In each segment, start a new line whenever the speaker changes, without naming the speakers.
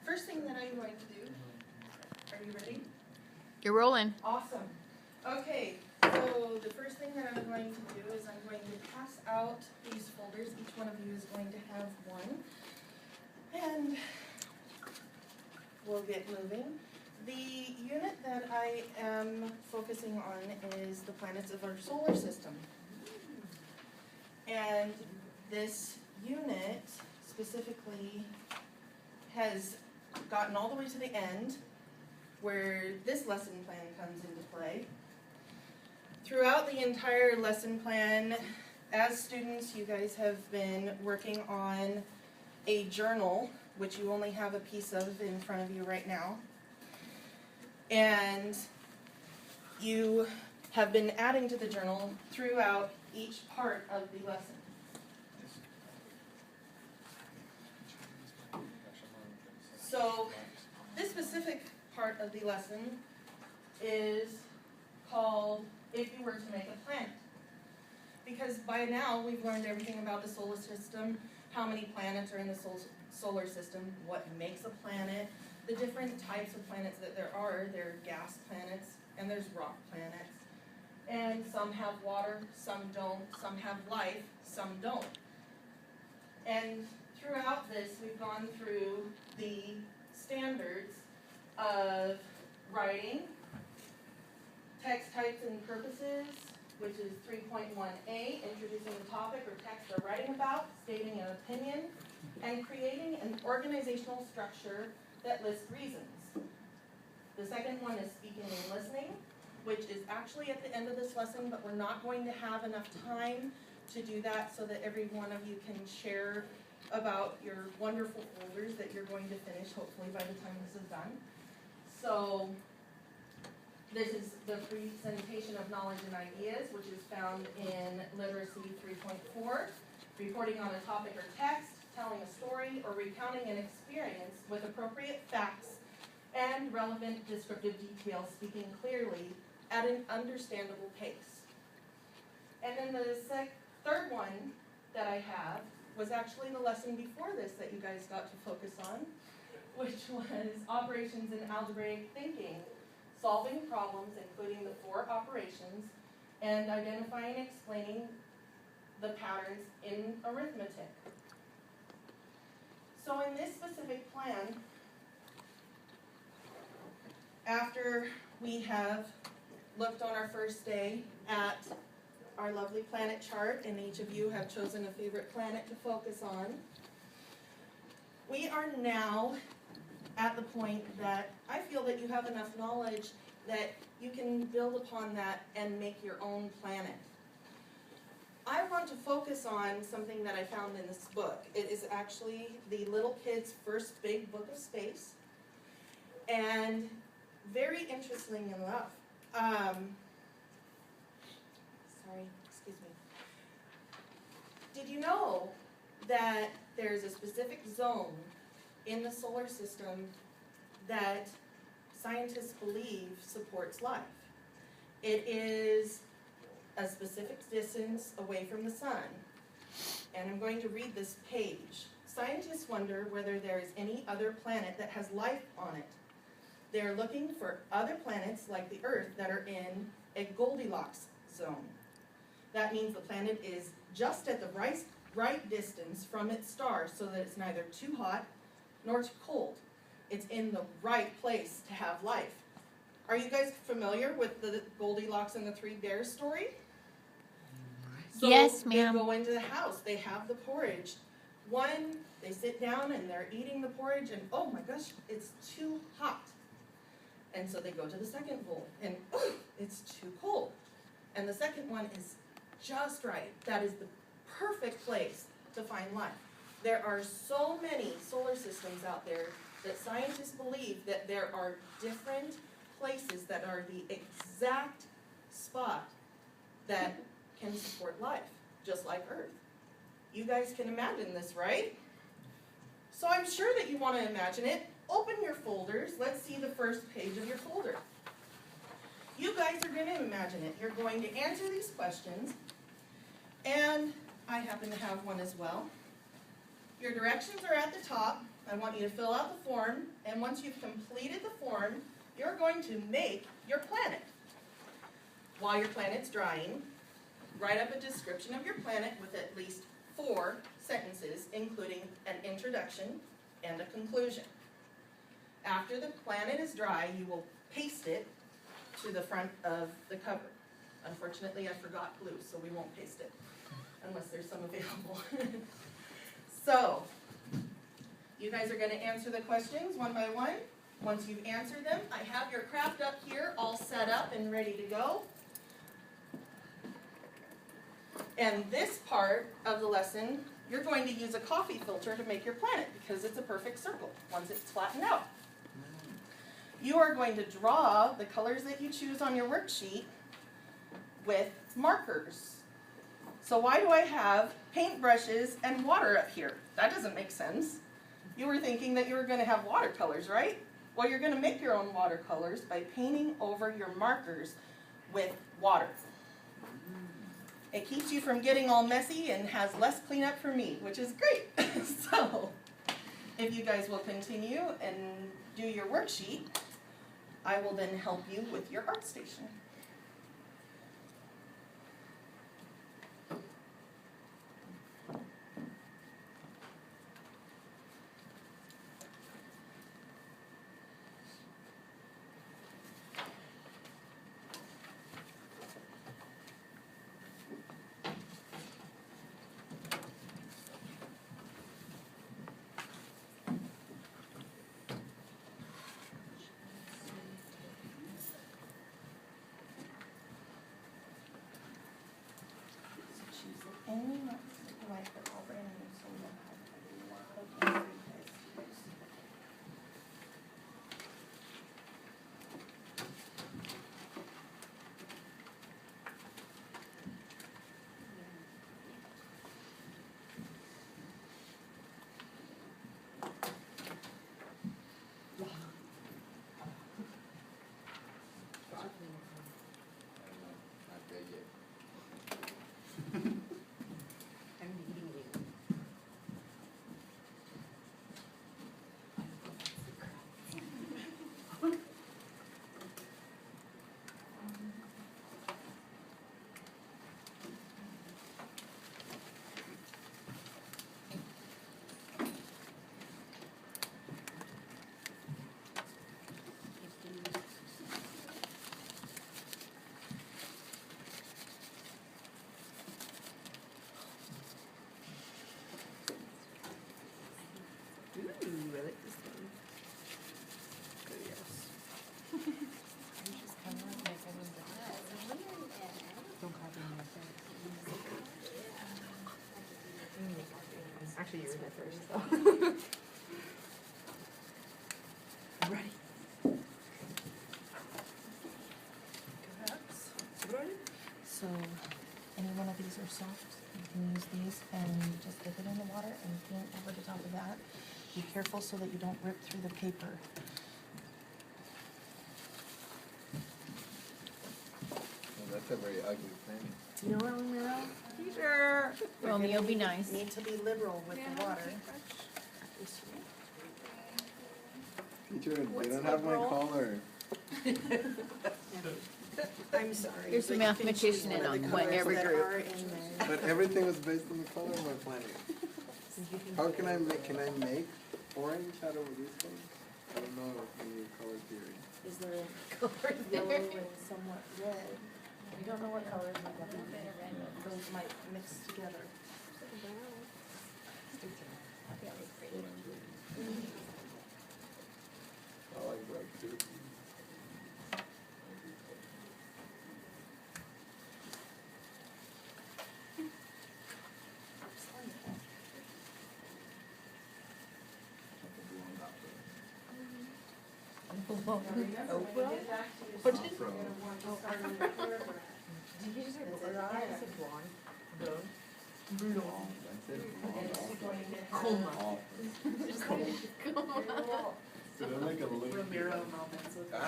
First thing that I'm going to do, are you ready?
You're rolling.
Awesome. Okay, so the first thing that I'm going to do is I'm going to pass out these folders. Each one of you is going to have one. And we'll get moving. The unit that I am focusing on is the planets of our solar system. And this unit specifically has gotten all the way to the end where this lesson plan comes into play. Throughout the entire lesson plan, as students, you guys have been working on a journal, which you only have a piece of in front of you right now. And you have been adding to the journal throughout each part of the lesson. So this specific part of the lesson is called If You Were to Make a Planet. Because by now we've learned everything about the solar system, how many planets are in the solar system, what makes a planet, the different types of planets that there are. There are gas planets and there's rock planets. And some have water, some don't, some have life, some don't. And throughout this, we've gone through the standards of writing, text types and purposes, which is 3.1a, introducing the topic or text they're writing about, stating an opinion, and creating an organizational structure that lists reasons. The second one is speaking and listening, which is actually at the end of this lesson, but we're not going to have enough time to do that so that every one of you can share about your wonderful folders that you're going to finish hopefully by the time this is done. So this is the presentation of knowledge and ideas, which is found in Literacy 3.4, reporting on a topic or text, telling a story, or recounting an experience with appropriate facts and relevant descriptive details, speaking clearly at an understandable pace. And then the third one that I have was actually the lesson before this that you guys got to focus on, which was operations in algebraic thinking, solving problems, including the 4 operations, and identifying and explaining the patterns in arithmetic. So in this specific plan, after we have looked on our first day at our lovely planet chart, and each of you have chosen a favorite planet to focus on, we are now at the point that I feel that you have enough knowledge that you can build upon that and make your own planet. I want to focus on something that I found in this book. It is actually the little kid's first big book of space, and very interesting enough, excuse me. Did you know that there's a specific zone in the solar system that scientists believe supports life? It is a specific distance away from the sun. And I'm going to read this page. Scientists wonder whether there is any other planet that has life on it. They're looking for other planets like the Earth that are in a Goldilocks zone. That means the planet is just at the right distance from its star so that it's neither too hot nor too cold. It's in the right place to have life. Are you guys familiar with the Goldilocks and the 3 Bears story? So
yes, ma'am.
They go into the house, they have the porridge. One, they sit down and they're eating the porridge and oh my gosh, it's too hot. And so they go to the second bowl and oh, it's too cold. And the second one is just right. That is the perfect place to find life. There are so many solar systems out there that scientists believe that there are different places that are the exact spot that can support life, just like Earth. You guys can imagine this, right? So I'm sure that you want to imagine it. Open your folders. Let's see the first page of your folder. You guys are going to imagine it. You're going to answer these questions, and I happen to have one as well. Your directions are at the top. I want you to fill out the form, and once you've completed the form, you're going to make your planet. While your planet's drying, write up a description of your planet with at least 4 sentences, including an introduction and a conclusion. After the planet is dry, you will paste it to the front of the cover. Unfortunately, I forgot glue, so we won't paste it, unless there's some available. So, you guys are gonna answer the questions one by one. Once you've answered them, I have your craft up here all set up and ready to go. And this part of the lesson, you're going to use a coffee filter to make your planet because it's a perfect circle once it's flattened out. You are going to draw the colors that you choose on your worksheet with markers. So why do I have paintbrushes and water up here? That doesn't make sense. You were thinking that you were going to have watercolors, right? Well, you're going to make your own watercolors by painting over your markers with water. It keeps you from getting all messy and has less cleanup for me, which is great. So, if you guys will continue and do your worksheet, I will then help you with your art station. Any marks that you like are all brand new, so we don't have a lot of them for you guys to use.
Ooh, I like this one. Good, yes. Don't copy me. Actually, you were there first, so. Ready.
So, any one of these are soft, you can use these and just dip it in the water and paint over the top of that. Be careful so that you don't rip through the paper.
Well, that's a very ugly thing.
No, Romeo. Teacher.
Romeo, be nice.
Need to be liberal with the water.
Teacher, they don't have my collar.
I'm sorry.
Here's the
but you can
mathematician
choose
in
one of the
on whatever
colors that
group.
are in there.
But everything was based on the color of my planet. How can I make orange out of this one? I don't know any color theory.
Is there a yellow and somewhat red? We don't know what colors might have those might mix together.
I like red too.
What did
From
Did you just say blonde? I said blonde. Blonde. Coma.
Did I make a look?
Ramiro moments with.
Ah.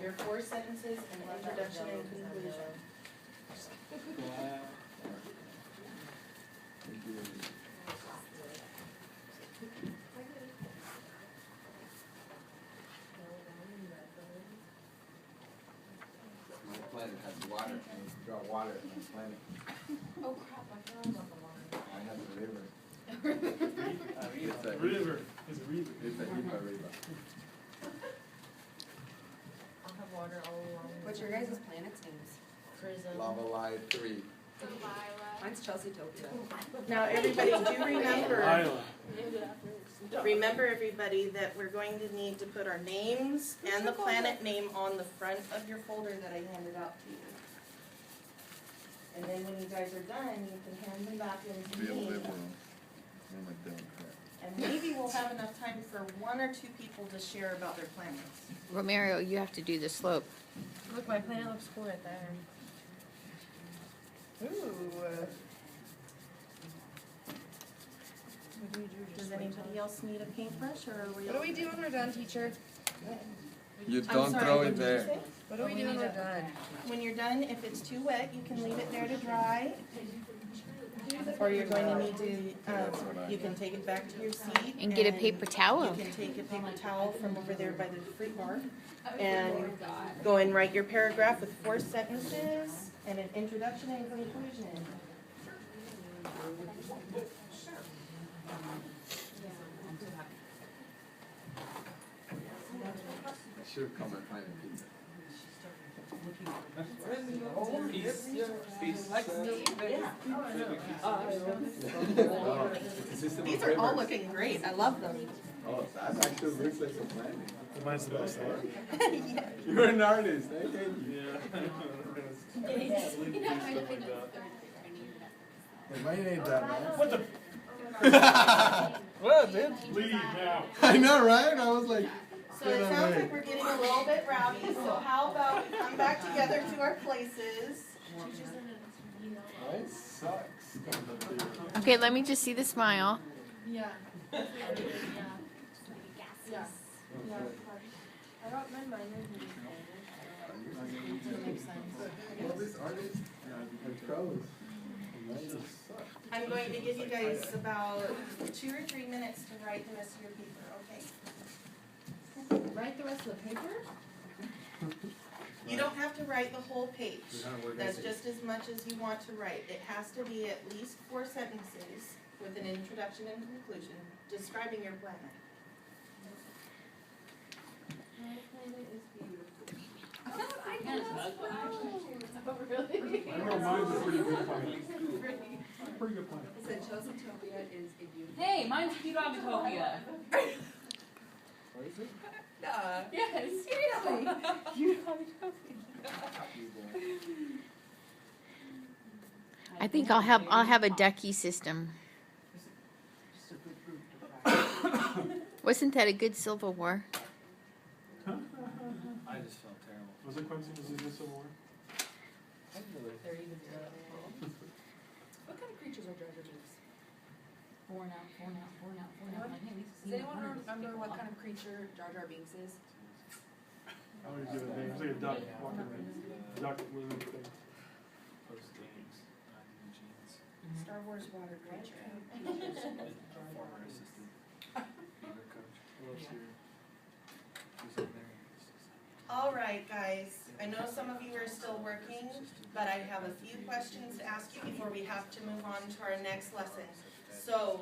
Your 4 sentences and introduction and conclusion.
Thank you. water, I'm planning.
Oh crap, I forgot about the water.
I have the river. It's a
River. It's a river.
It's a Hipa river.
I'll have water all along.
What's your guys' planets' names?
Prism.
Lava Live 3.
Mine's Chelsea Topia.
Now, everybody, do remember,
Isla.
remember everybody that we're going to need to put our names and the planet name on the front of your folder that I handed out to you. And then when you guys are done, you can hand them back in to
Real
me.
liberal. I'm a Democrat.
And maybe we'll have enough time for 1 or 2 people to share about their planets.
Romero, you have to do the slope.
Look, my planet looks cool right there.
Ooh. Does anybody else need a paintbrush, or are we?
What do we do when we're done, teacher?
You
I'm
don't
sorry,
throw
what
it
did you
there.
say?
What do we do when we're done?
When you're done, if it's too wet, you can leave it there to dry. Or you're going to need to, you can take it back to your seat.
And get a paper towel.
You can take a paper towel from over there by the fruit bar and go and write your paragraph with 4 sentences and an introduction and conclusion.
I should come and find a pizza.
These are all looking great. I love them.
Oh, that actually looks like some planning.
Mine's the best.
You're an artist, I hate you. Mine ain't that nice.
What the?
What, dude?
Leave now.
I know, right? I was like,
So it sounds like we're getting a little bit rowdy, so how about we come back together to our places?
mine sucks.
Okay, let me just see the smile.
Yeah. Yeah. I don't mind mine.
All these artists are pros. Mine suck.
I'm going to give you guys about 2 or 3 minutes to write the rest of your paper, okay?
Write the rest of the paper?
You don't have to write the whole page. That's just as much as you want to write. It has to be at least 4 sentences with an introduction and conclusion describing your planet.
My planet is beautiful.
I know mine's a pretty good plan. Pretty good plan.
It said Chelsea Topia is a beautiful.
Hey, mine's Cutopia.
What is it?
Yes, seriously.
I think I'll have a ducky system. Wasn't that a good Civil War?
I just felt terrible.
Was it Quincy? Was it just Civil War?
What kind of creatures are Jar Jar Binks?
Four now. Like, hey,
Does anyone remember what kind of creature Jar Jar Binks is?
I always give it a name. It's like a duck walking around. Duck lizard thing.
Post games, Eugene's
Star Wars water creature.
former assistant theater coach. She's in there.
All right, guys. I know some of you are still working, but I have a few questions to ask you before we have to move on to our next lesson. So,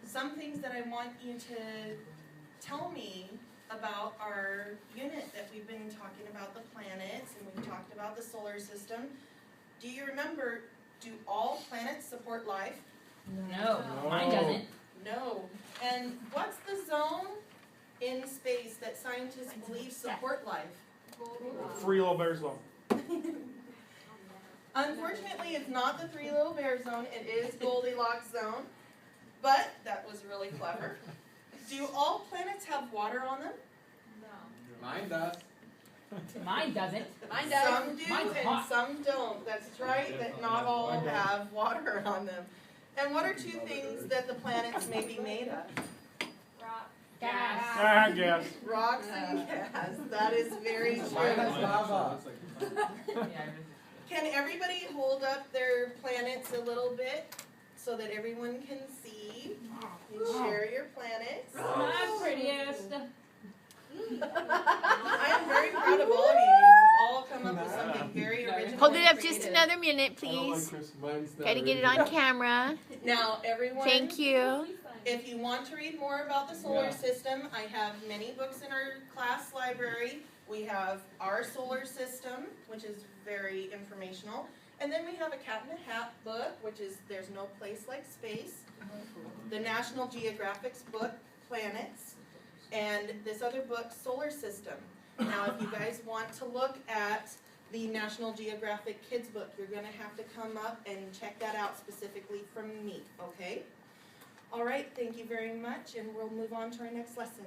some things that I want you to tell me about our unit that we've been talking about, the planets, and we've talked about the solar system. Do you remember, do all planets support life?
No, mine doesn't.
No. And what's the zone in space that scientists believe support life?
Free little bears law.
Unfortunately, it's not the 3 little bear zone, it is Goldilocks zone, but that was really clever. Do all planets have water on them?
Mine does.
Mine doesn't.
Mine does.
Some do
Mine's
and
hot.
some don't. That's right, that not all have water on them. And what are 2 things that the planets may be made of?
Gas.
Ah, gas.
Rocks and gas. That is very
Mine
true.
is lava.
Can everybody hold up their planets a little bit so that everyone can see and share your planets?
I'm prettiest.
I am very proud of all of you. You've all come up with something very original.
Hold it
and
up just a
creative.
another minute,
I don't like
please.
Chris, mine's not
Gotta get it
original.
on camera.
Now, everyone.
Thank you.
If you want to read more about the solar
Yeah.
system, I have many books in our class library. We have our solar system, which is very informational. And then we have a Cat in the Hat book, which is There's No Place Like Space. The National Geographic's book, Planets. And this other book, Solar System. Now, if you guys want to look at the National Geographic Kids book, you're gonna have to come up and check that out specifically from me, okay? All right, thank you very much, and we'll move on to our next lesson.